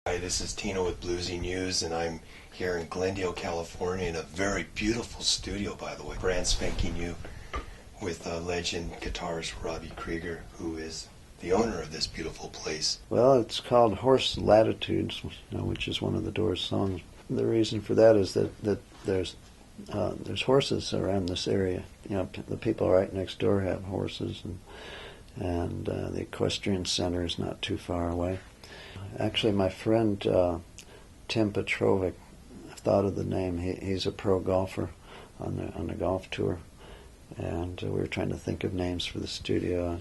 Hi, this is Tino with Bluesy News, and I'm here in Glendale, California, in a very beautiful studio, by the way. Brand spanking new with legend guitarist Robby Krieger, who is the owner of this beautiful place. Well, it's called Horse Latitudes, which is one of the Doors songs. The reason for that is that there's horses around this area. The people right next door have horses, and the equestrian center is not too far away. Actually, my friend Tim Petrovic, I've thought of the name. He's a pro golfer on the golf tour, and we were trying to think of names for the studio.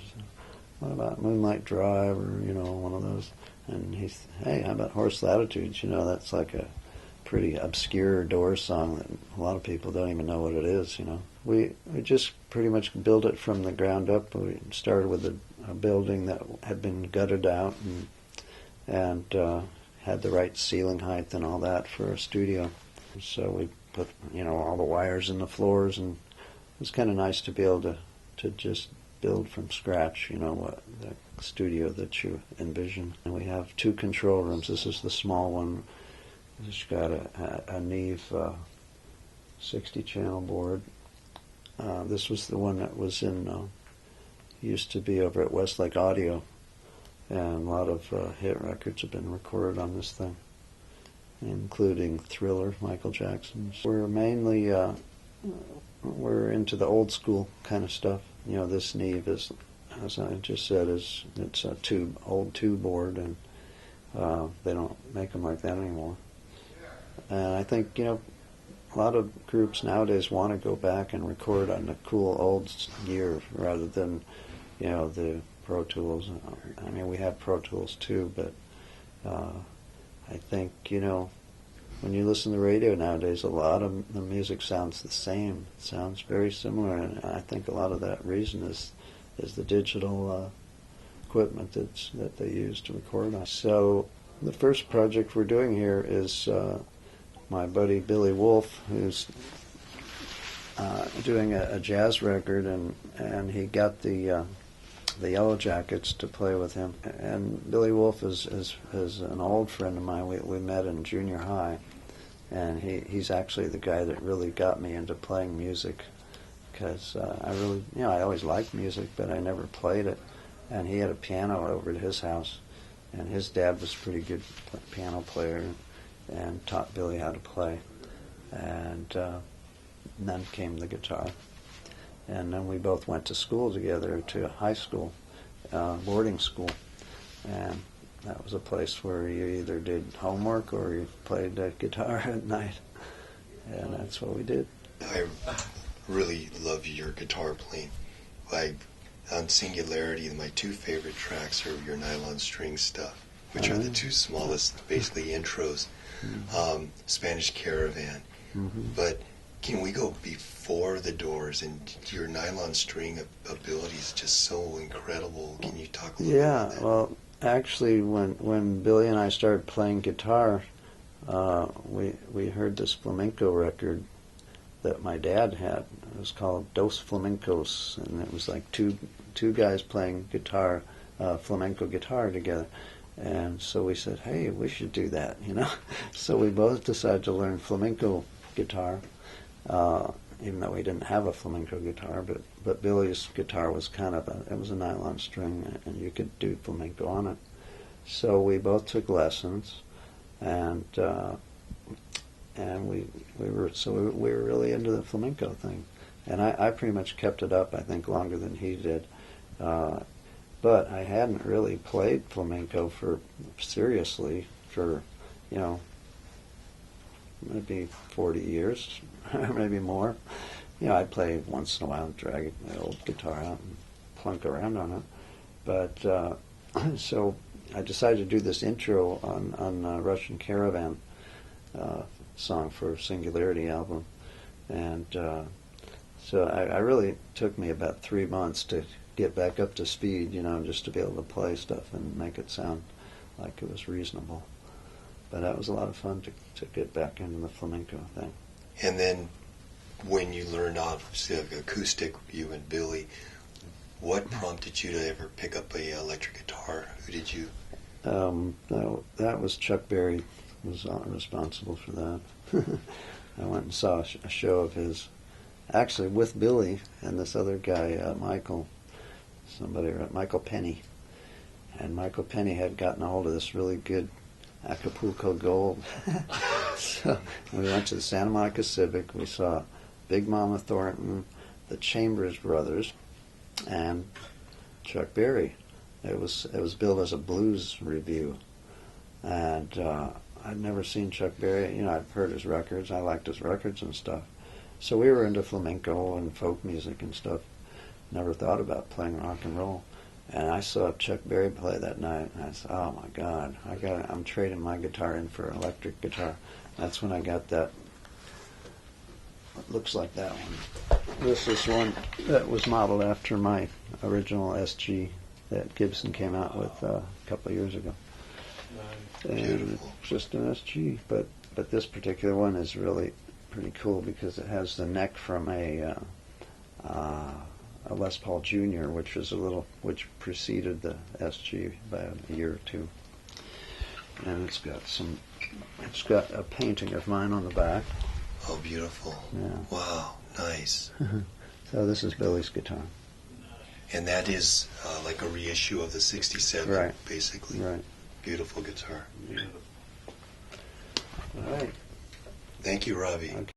What about Moonlight Drive, or one of those? And he's, hey, how about Horse Latitudes? That's like a pretty obscure Doors song that a lot of people don't even know what it is. We just pretty much built it from the ground up. We started with a building that had been gutted out and had the right ceiling height and all that for a studio. So we put all the wires in the floors, and it was kind of nice to be able to just build from scratch, what the studio that you envision. And we have 2 control rooms. This is the small one. It's got a Neve 60-channel board. This was the one that was used to be over at Westlake Audio, and a lot of hit records have been recorded on this thing, including Thriller, Michael Jackson's. We're mainly we're into the old school kind of stuff. This Neve is, as I just said, it's a old tube board, and they don't make them like that anymore. And I think a lot of groups nowadays want to go back and record on the cool old gear rather than the Pro Tools. I mean, we have Pro Tools too, but I think when you listen to the radio nowadays, a lot of the music sounds the same. It sounds very similar, and I think a lot of that reason is the digital equipment that they use to record on. So the first project we're doing here is my buddy Billy Wolff, who's doing a jazz record, and he got the Yellow Jackets to play with him. And Billy Wolff is an old friend of mine. We met in junior high, and he's actually the guy that really got me into playing music, because I always liked music, but I never played it. And he had a piano over at his house, and his dad was a pretty good piano player and taught Billy how to play. And then came the guitar. And then we both went to school together, to high school, boarding school. And that was a place where you either did homework or you played guitar at night. And that's what we did. I really love your guitar playing. Like, on Singularity, my 2 favorite tracks are your nylon string stuff, which are the 2 smallest, basically intros. Spanish Caravan. But can we go before the Doors? And your nylon string ability is just so incredible. Can you talk a little bit about that? Well, actually, when Billy and I started playing guitar, we heard this flamenco record that my dad had. It was called Dos Flamencos, and it was like two guys playing guitar, flamenco guitar together. And so we said, hey, we should do that, So we both decided to learn flamenco guitar, even though we didn't have a flamenco guitar, but Billy's guitar was it was a nylon string, and you could do flamenco on it. So we both took lessons, and we were really into the flamenco thing. And I pretty much kept it up, I think, longer than he did. But I hadn't really played flamenco seriously for, maybe 40 years, or maybe more. I'd play once in a while, drag my old guitar out and plunk around on it. But so I decided to do this intro on Russian Caravan song for Singularity album. And so I really took me about 3 months to get back up to speed, just to be able to play stuff and make it sound like it was reasonable. But that was a lot of fun to get back into the flamenco thing. And then when you learned obviously acoustic, you and Billy, what prompted you to ever pick up a electric guitar? Who did you That was Chuck Berry was responsible for that. I went and saw a show of his, actually with Billy and this other guy, Michael Penny. And Michael Penny had gotten a hold of this really good Acapulco Gold. So we went to the Santa Monica Civic. We saw Big Mama Thornton, the Chambers Brothers, and Chuck Berry. It was billed as a blues review, and I'd never seen Chuck Berry. I'd heard his records. I liked his records and stuff. So we were into flamenco and folk music and stuff. Never thought about playing rock and roll. And I saw Chuck Berry play that night, and I said, "Oh my God, I'm trading my guitar in for an electric guitar." That's when I got that. It looks like that one. This is one that was modeled after my original SG that Gibson came out with a couple of years ago. And Beautiful. it's just an SG, but this particular one is really pretty cool because it has the neck from a Les Paul Jr., which preceded the SG by a year or two. And it's got a painting of mine on the back. Oh, beautiful. Yeah. Wow, nice. So this is Billy's guitar. And that is like a reissue of the 67, Right. basically. Right. Beautiful guitar. All right. Thank you, Robby. Okay.